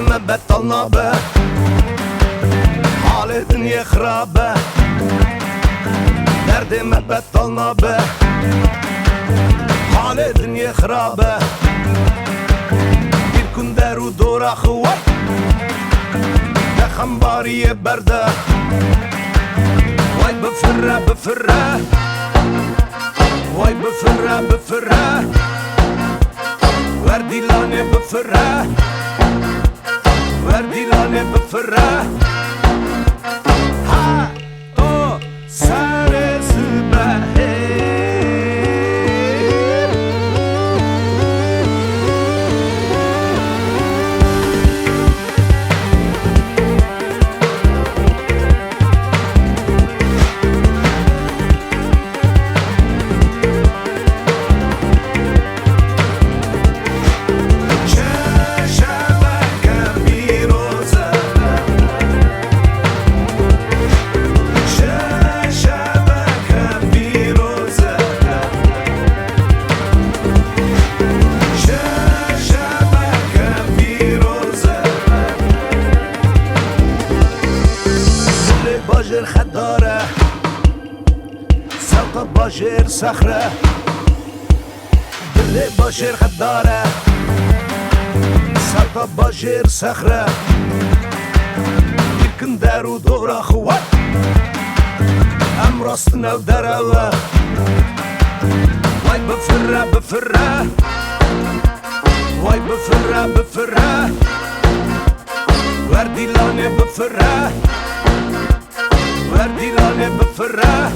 ما بطلنا به حال الدنيا خرابة درد ما بطلنا به حال الدنيا خرابة يكون دارو دور أخوات خنباري بردة واي بفرة بفرة واي بفرة بفرة وردي لاني بفرة وردي لاني بفرة ها تو سر سبحه باجر خداره سوق باجر صخره دل باجر خداره سوق باجر صخره يمكن دارو دور اخوات ام راستنا ودراوه واي بفره بفره واي بفره بفره وردي لاني بفره وردي لاني بفرة